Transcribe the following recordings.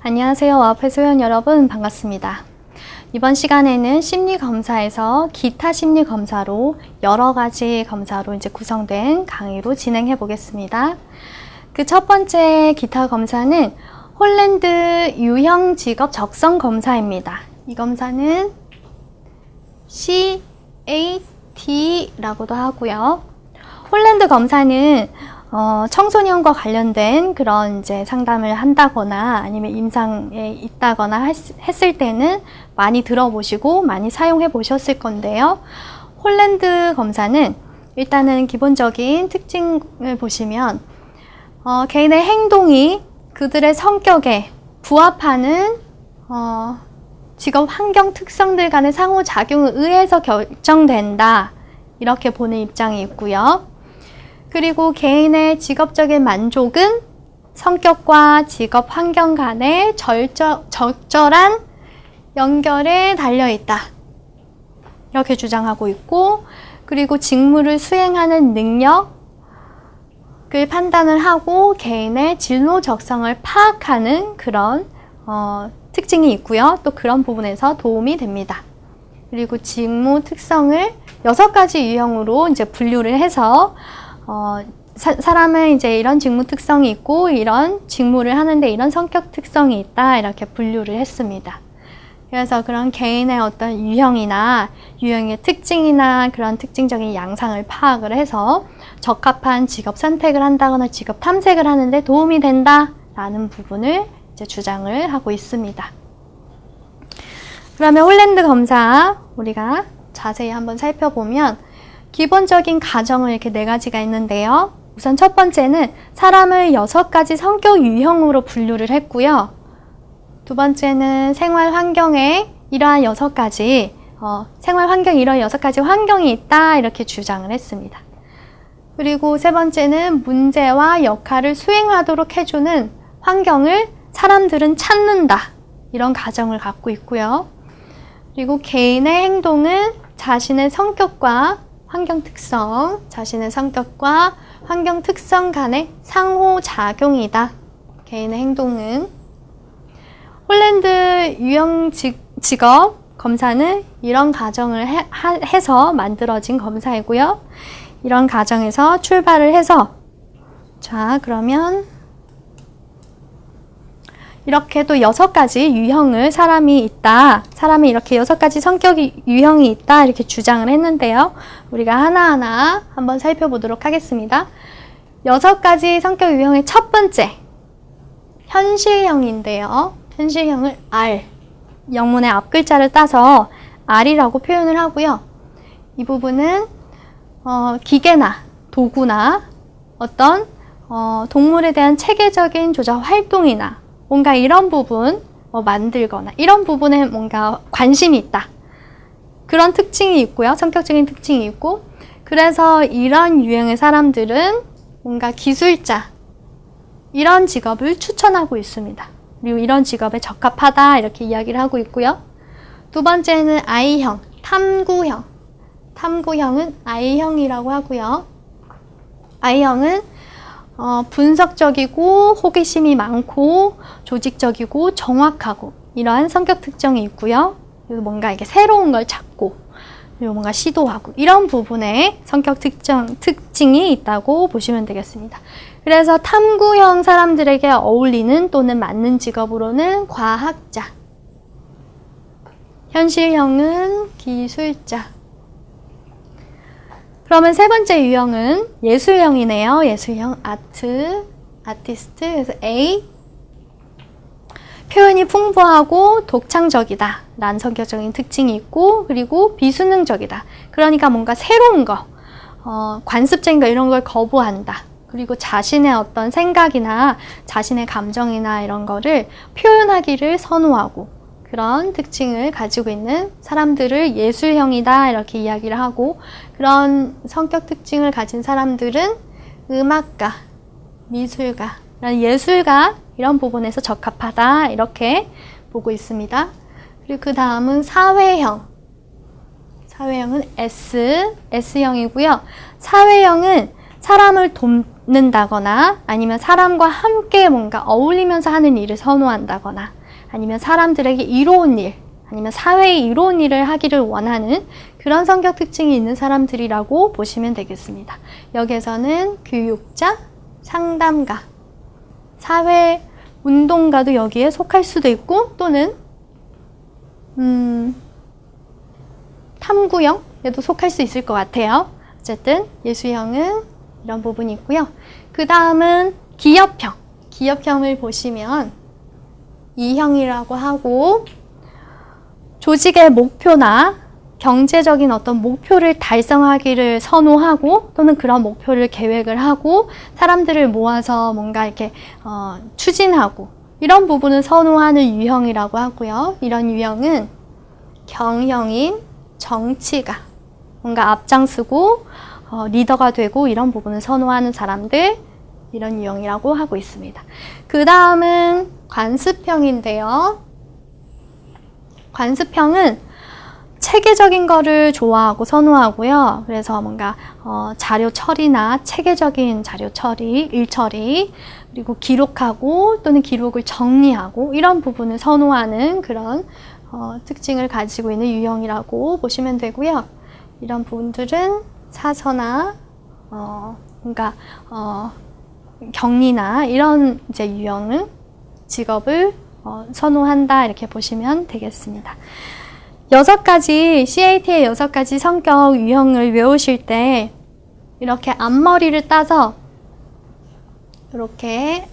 안녕하세요. 와우패스 회원 여러분, 반갑습니다. 이번 시간에는 심리검사에서 기타 심리검사로 여러 가지 검사로 이제 구성된 강의로 진행해 보겠습니다. 그 첫 번째 기타 검사는 홀랜드 유형 직업 적성 검사입니다. 이 검사는 CAT라고도 하고요. 홀랜드 검사는 청소년과 관련된 그런 이제 상담을 한다거나 아니면 임상에 있다거나 했을 때는 많이 들어보시고 많이 사용해 보셨을 건데요. 홀랜드 검사는 일단은 기본적인 특징을 보시면 개인의 행동이 그들의 성격에 부합하는 직업 환경 특성들 간의 상호작용에 의해서 결정된다. 이렇게 보는 입장이 있고요. 그리고 개인의 직업적인 만족은 성격과 직업 환경 간의 적절한 연결에 달려있다. 이렇게 주장하고 있고, 그리고 직무를 수행하는 능력을 판단을 하고 개인의 진로 적성을 파악하는 그런 특징이 있고요. 또 그런 부분에서 도움이 됩니다. 그리고 직무 특성을 6가지 유형으로 이제 분류를 해서 사람은 이제 이런 직무 특성이 있고 이런 직무를 하는데 이런 성격 특성이 있다 이렇게 분류를 했습니다. 그래서 그런 개인의 어떤 유형의 특징이나 그런 특징적인 양상을 파악을 해서 적합한 직업 선택을 한다거나 직업 탐색을 하는데 도움이 된다라는 부분을 이제 주장을 하고 있습니다. 그러면 홀랜드 검사 우리가 자세히 한번 살펴보면 기본적인 가정은 이렇게 4가지가 있는데요. 우선 첫 번째는 사람을 6가지 성격 유형으로 분류를 했고요. 두 번째는 생활 환경에 이러한 6가지, 생활 환경에 이러한 6가지 환경이 있다 이렇게 주장을 했습니다. 그리고 세 번째는 문제와 역할을 수행하도록 해주는 환경을 사람들은 찾는다. 이런 가정을 갖고 있고요. 그리고 개인의 행동은 자신의 성격과 환경 특성, 자신의 성격과 환경 특성 간의 상호작용이다. 개인의 행동은. 홀랜드 유형 직업 검사는 이런 가정을 해서 만들어진 검사이고요. 이런 가정에서 출발을 해서 자, 그러면 이렇게 또 6가지 유형을 사람이 이렇게 6가지 성격 유형이 있다 이렇게 주장을 했는데요. 우리가 하나하나 한번 살펴보도록 하겠습니다. 6가지 성격 유형의 첫 번째 현실형인데요. 현실형을 R, 영문의 앞글자를 따서 R이라고 표현을 하고요. 이 부분은 기계나 도구나 어떤 동물에 대한 체계적인 조작 활동이나 뭔가 이런 부분 만들거나 이런 부분에 뭔가 관심이 있다. 그런 특징이 있고요. 성격적인 특징이 있고 그래서 이런 유형의 사람들은 뭔가 기술자 이런 직업을 추천하고 있습니다. 그리고 이런 직업에 적합하다 이렇게 이야기를 하고 있고요. 두 번째는 I형, 탐구형. 탐구형은 I형이라고 하고요. I형은 분석적이고 호기심이 많고 조직적이고 정확하고 이러한 성격 특징이 있고요. 그리고 뭔가 이게 새로운 걸 찾고 그리고 뭔가 시도하고 이런 부분에 성격 특징이 있다고 보시면 되겠습니다. 그래서 탐구형 사람들에게 어울리는 또는 맞는 직업으로는 과학자, 현실형은 기술자. 그러면 세 번째 유형은 예술형이네요. 예술형 아티스트. 그래서 A, 표현이 풍부하고 독창적이다 라는 성격적인 특징이 있고 그리고 비수능적이다. 그러니까 뭔가 새로운 거, 관습적인 거 이런 걸 거부한다. 그리고 자신의 어떤 생각이나 자신의 감정이나 이런 거를 표현하기를 선호하고 그런 특징을 가지고 있는 사람들을 예술형이다 이렇게 이야기를 하고 그런 성격 특징을 가진 사람들은 음악가, 미술가, 예술가 이런 부분에서 적합하다 이렇게 보고 있습니다. 그리고 그 다음은 사회형. 사회형은 S형이고요. 사회형은 사람을 돕는 않는다거나 아니면 사람과 함께 뭔가 어울리면서 하는 일을 선호한다거나 아니면 사람들에게 이로운 일 아니면 사회에 이로운 일을 하기를 원하는 그런 성격 특징이 있는 사람들이라고 보시면 되겠습니다. 여기에서는 교육자, 상담가, 사회 운동가도 여기에 속할 수도 있고 또는 탐구형에도 속할 수 있을 것 같아요. 어쨌든 예수형은 이런 부분이 있고요. 그 다음은 기업형. 기업형을 보시면 E형이라고 하고 조직의 목표나 경제적인 어떤 목표를 달성하기를 선호하고 또는 그런 목표를 계획을 하고 사람들을 모아서 뭔가 이렇게 추진하고 이런 부분을 선호하는 유형이라고 하고요. 이런 유형은 경영인, 정치가 뭔가 앞장서고 리더가 되고 이런 부분을 선호하는 사람들 이런 유형이라고 하고 있습니다. 그 다음은 관습형인데요. 관습형은 체계적인 거를 좋아하고 선호하고요. 그래서 뭔가 자료 처리나 체계적인 자료 처리, 일 처리, 그리고 기록하고 또는 기록을 정리하고 이런 부분을 선호하는 그런 특징을 가지고 있는 유형이라고 보시면 되고요. 이런 부분들은 사서나 뭔가 격리나 이런 이제 유형은 직업을 선호한다 이렇게 보시면 되겠습니다. 6가지 CAT의 6가지 성격 유형을 외우실 때 이렇게 앞머리를 따서 이렇게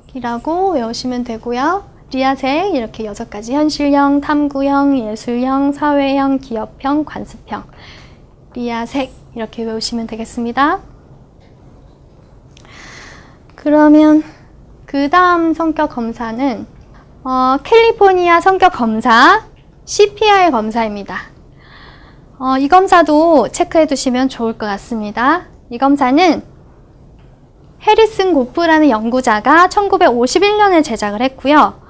리아색이라고 외우시면 되고요. 리아색 이렇게 6가지 현실형, 탐구형, 예술형, 사회형, 기업형, 관습형 리아색 이렇게 외우시면 되겠습니다. 그러면 그 다음 성격 검사는 캘리포니아 성격 검사 CPR 검사입니다. 이 검사도 체크해 두시면 좋을 것 같습니다. 이 검사는 해리슨 고프라는 연구자가 1951년에 제작을 했고요.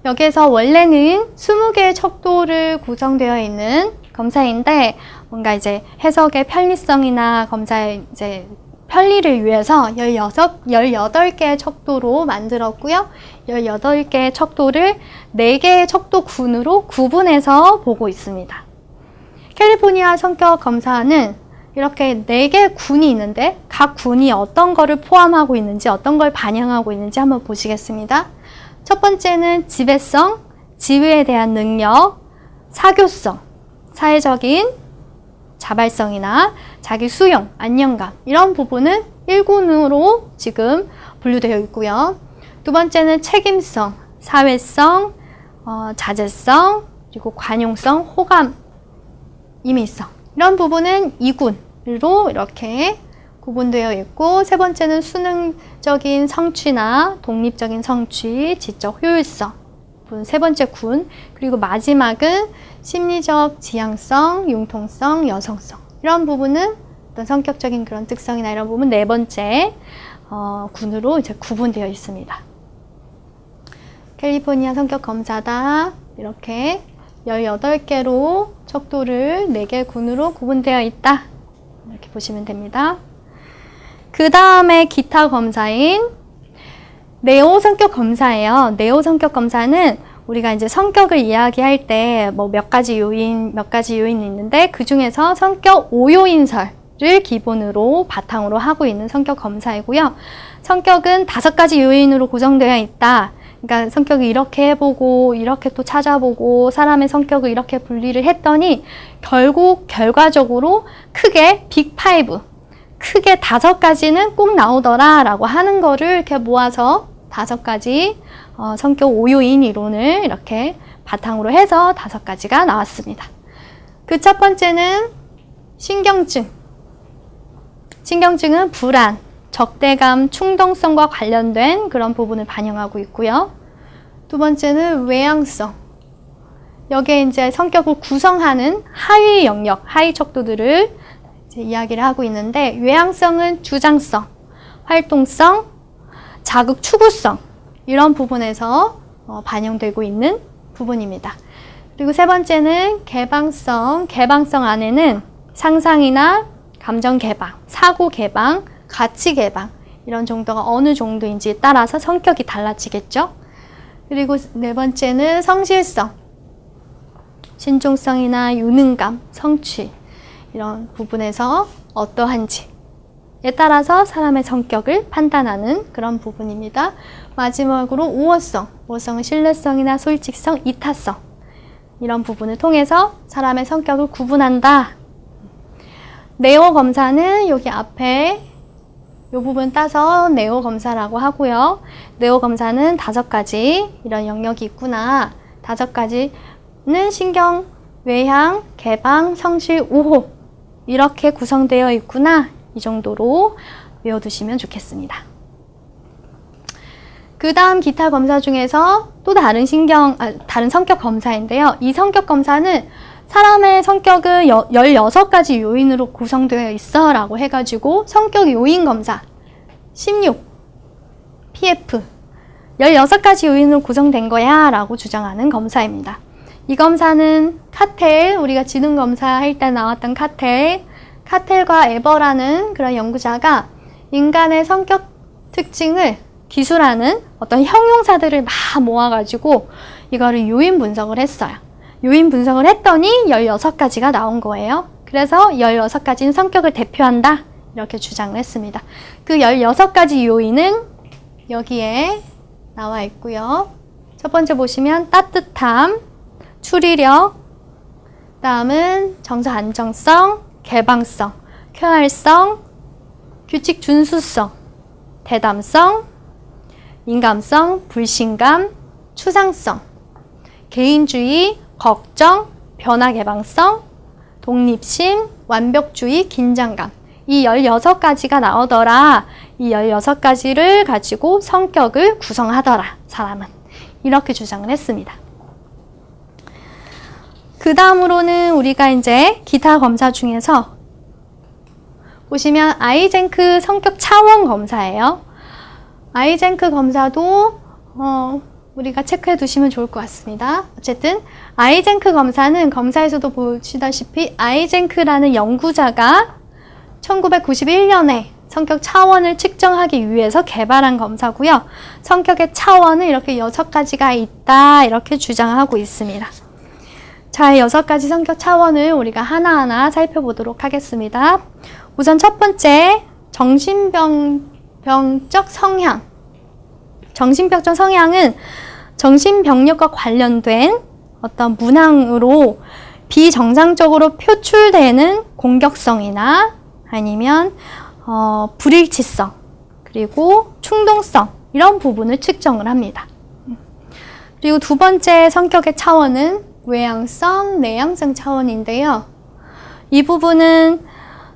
여기에서 원래는 20개의 척도를 구성되어 있는 검사인데 뭔가 이제 해석의 편리성이나 검사의 이제 편리를 위해서 18개의 척도로 만들었고요. 18개의 척도를 4개의 척도군으로 구분해서 보고 있습니다. 캘리포니아 성격 검사는 이렇게 4개의 군이 있는데 각 군이 어떤 거를 포함하고 있는지 어떤 걸 반영하고 있는지 한번 보시겠습니다. 첫 번째는 지배성, 지위에 대한 능력, 사교성, 사회적인 자발성이나 자기 수용, 안정감 이런 부분은 1군으로 지금 분류되어 있고요. 두 번째는 책임성, 사회성, 자제성, 그리고 관용성, 호감, 임의성 이런 부분은 2군으로 이렇게 구분되어 있고 세 번째는 수능적인 성취나 독립적인 성취, 지적 효율성 세 번째 군 그리고 마지막은 심리적 지향성, 융통성, 여성성 이런 부분은 어떤 성격적인 그런 특성이나 이런 부분 네 번째 군으로 이제 구분되어 있습니다. 캘리포니아 성격 검사다 이렇게 18개로 척도를 4개 군으로 구분되어 있다 이렇게 보시면 됩니다. 그 다음에 기타 검사인 네오 성격 검사예요. 네오 성격 검사는 우리가 이제 성격을 이야기할 때 뭐 몇 가지 요인이 있는데 그 중에서 성격 5요인설을 기본으로 바탕으로 하고 있는 성격 검사이고요. 성격은 5가지 요인으로 구성되어 있다. 그러니까 성격을 이렇게 해보고 이렇게 또 찾아보고 사람의 성격을 이렇게 분리를 했더니 결국 결과적으로 크게 빅5 크게 5가지는 꼭 나오더라 라고 하는 거를 이렇게 모아서 5가지 성격 5요인 이론을 이렇게 바탕으로 해서 5가지가 나왔습니다. 그 첫 번째는 신경증. 신경증은 불안, 적대감, 충동성과 관련된 그런 부분을 반영하고 있고요. 두 번째는 외향성. 여기에 이제 성격을 구성하는 하위 영역, 하위 척도들을 이제 이야기를 하고 있는데 외향성은 주장성, 활동성, 자극 추구성 이런 부분에서 반영되고 있는 부분입니다. 그리고 세 번째는 개방성. 개방성 안에는 상상이나 감정 개방, 사고 개방, 가치 개방 이런 정도가 어느 정도인지에 따라서 성격이 달라지겠죠. 그리고 네 번째는 성실성, 신중성이나 유능감, 성취 이런 부분에서 어떠한지에 따라서 사람의 성격을 판단하는 그런 부분입니다. 마지막으로 우호성, 우호성은 신뢰성이나 솔직성, 이타성 이런 부분을 통해서 사람의 성격을 구분한다. 네오 검사는 여기 앞에 이 부분 따서 네오 검사라고 하고요. 네오 검사는 5가지 이런 영역이 있구나. 5가지는 신경, 외향, 개방, 성실, 우호 이렇게 구성되어 있구나. 이 정도로 외워두시면 좋겠습니다. 그 다음 기타 검사 중에서 또 다른 성격 검사인데요. 이 성격 검사는 사람의 성격은 16가지 요인으로 구성되어 있어 라고 해가지고 성격 요인 검사 16 PF 16가지 요인으로 구성된 거야 라고 주장하는 검사입니다. 이 검사는 카텔, 우리가 지능 검사 할 때 나왔던 카텔과 에버라는 그런 연구자가 인간의 성격 특징을 기술하는 어떤 형용사들을 막 모아가지고 이거를 요인 분석을 했어요. 요인 분석을 했더니 16가지가 나온 거예요. 그래서 16가지는 성격을 대표한다. 이렇게 주장을 했습니다. 그 16가지 요인은 여기에 나와 있고요. 첫 번째 보시면 따뜻함, 추리력, 다음은 정서 안정성, 개방성, 쾌활성, 규칙 준수성, 대담성, 민감성, 불신감, 추상성, 개인주의, 걱정, 변화 개방성, 독립심, 완벽주의, 긴장감 이 16가지가 나오더라. 이 16가지를 가지고 성격을 구성하더라. 사람은. 이렇게 주장을 했습니다. 그 다음으로는 우리가 이제 기타 검사 중에서 보시면 아이젠크 성격 차원 검사예요. 아이젠크 검사도 우리가 체크해 두시면 좋을 것 같습니다. 어쨌든 아이젠크 검사는 검사에서도 보시다시피 아이젠크라는 연구자가 1991년에 성격 차원을 측정하기 위해서 개발한 검사고요. 성격의 차원은 이렇게 6가지가 있다 이렇게 주장하고 있습니다. 자, 6가지 성격 차원을 우리가 하나하나 살펴보도록 하겠습니다. 우선 첫 번째, 정신병적 성향. 정신병적 성향은 정신병력과 관련된 어떤 문항으로 비정상적으로 표출되는 공격성이나 아니면 불일치성, 그리고 충동성 이런 부분을 측정을 합니다. 그리고 두 번째 성격의 차원은 외향성, 내향성 차원인데요. 이 부분은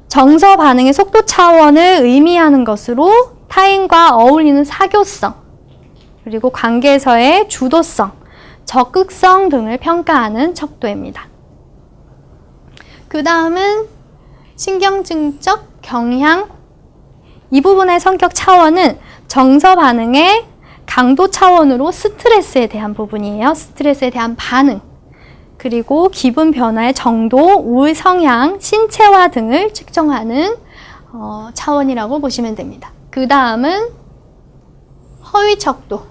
정서 반응의 속도 차원을 의미하는 것으로 타인과 어울리는 사교성, 그리고 관계에서의 주도성, 적극성 등을 평가하는 척도입니다. 그 다음은 신경증적 경향. 이 부분의 성격 차원은 정서 반응의 강도 차원으로 스트레스에 대한 부분이에요. 스트레스에 대한 반응, 그리고 기분 변화의 정도, 우울 성향, 신체화 등을 측정하는 차원이라고 보시면 됩니다. 그 다음은 허위척도.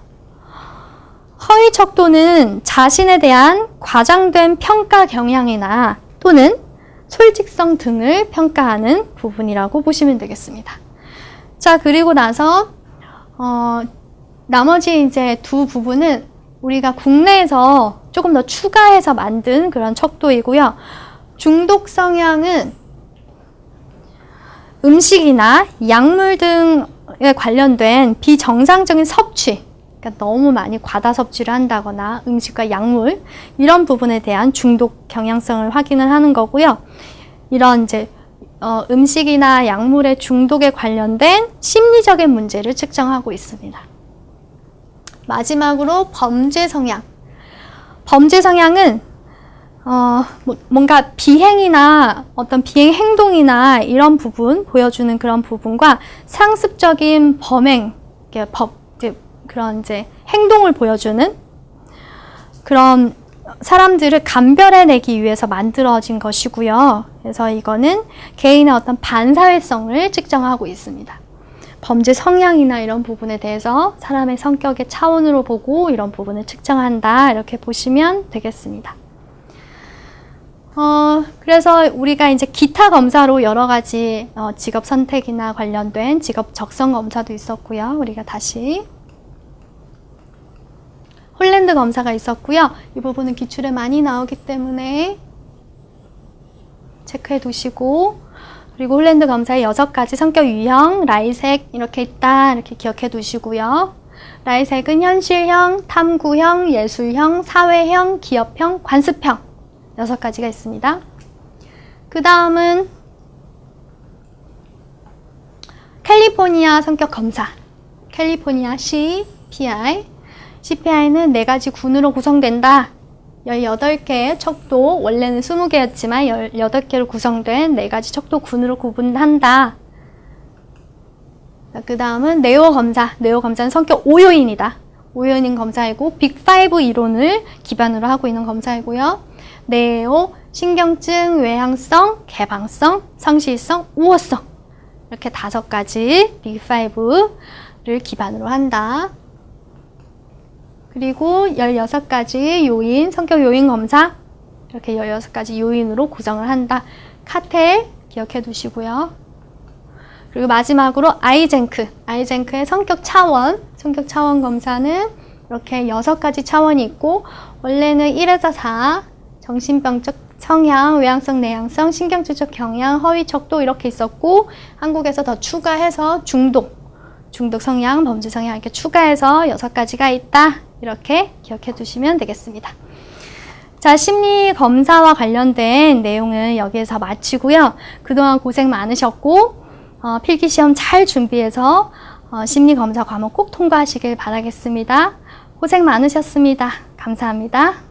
허위척도는 자신에 대한 과장된 평가 경향이나 또는 솔직성 등을 평가하는 부분이라고 보시면 되겠습니다. 자, 그리고 나서 나머지 이제 두 부분은 우리가 국내에서 조금 더 추가해서 만든 그런 척도이고요. 중독 성향은 음식이나 약물 등에 관련된 비정상적인 섭취, 그러니까 너무 많이 과다 섭취를 한다거나 음식과 약물 이런 부분에 대한 중독 경향성을 확인을 하는 거고요. 이런 이제 음식이나 약물의 중독에 관련된 심리적인 문제를 측정하고 있습니다. 마지막으로 범죄 성향. 범죄 성향은 뭔가 비행이나 어떤 비행 행동이나 이런 부분 보여주는 그런 부분과 상습적인 범행, 그런 이제 행동을 보여주는 그런 사람들을 감별해내기 위해서 만들어진 것이고요. 그래서 이거는 개인의 어떤 반사회성을 측정하고 있습니다. 범죄 성향이나 이런 부분에 대해서 사람의 성격의 차원으로 보고 이런 부분을 측정한다. 이렇게 보시면 되겠습니다. 그래서 우리가 이제 기타 검사로 여러 가지 직업 선택이나 관련된 직업 적성 검사도 있었고요. 우리가 다시 홀랜드 검사가 있었고요. 이 부분은 기출에 많이 나오기 때문에 체크해 두시고, 그리고 홀랜드 검사의 6가지 성격 유형, 라이색 이렇게 있다. 이렇게 기억해 두시고요. 라이색은 현실형, 탐구형, 예술형, 사회형, 기업형, 관습형 6가지가 있습니다. 그 다음은 캘리포니아 성격 검사, 캘리포니아 CPI. CPI는 4가지 군으로 구성된다. 18개의 척도, 원래는 20개였지만 18개로 구성된 4가지 척도 군으로 구분한다. 그 다음은 네오 검사. 네오 검사는 성격 5요인이다. 5요인 검사이고 빅5 이론을 기반으로 하고 있는 검사이고요. 네오, 신경증, 외향성, 개방성, 성실성, 우호성. 이렇게 5가지 빅5를 기반으로 한다. 그리고 16가지 요인, 성격 요인 검사. 이렇게 16가지 요인으로 구성을 한다. 카텔 기억해 두시고요. 그리고 마지막으로 아이젠크의 성격 차원 검사는 이렇게 6가지 차원이 있고, 원래는 1에서 4, 정신병적 성향, 외향성, 내향성, 신경질적 경향, 허위 척도 이렇게 있었고, 한국에서 더 추가해서 중독 성향, 범죄 성향 이렇게 추가해서 6가지가 있다. 이렇게 기억해 두시면 되겠습니다. 자, 심리 검사와 관련된 내용은 여기에서 마치고요. 그동안 고생 많으셨고, 필기시험 잘 준비해서 심리 검사 과목 꼭 통과하시길 바라겠습니다. 고생 많으셨습니다. 감사합니다.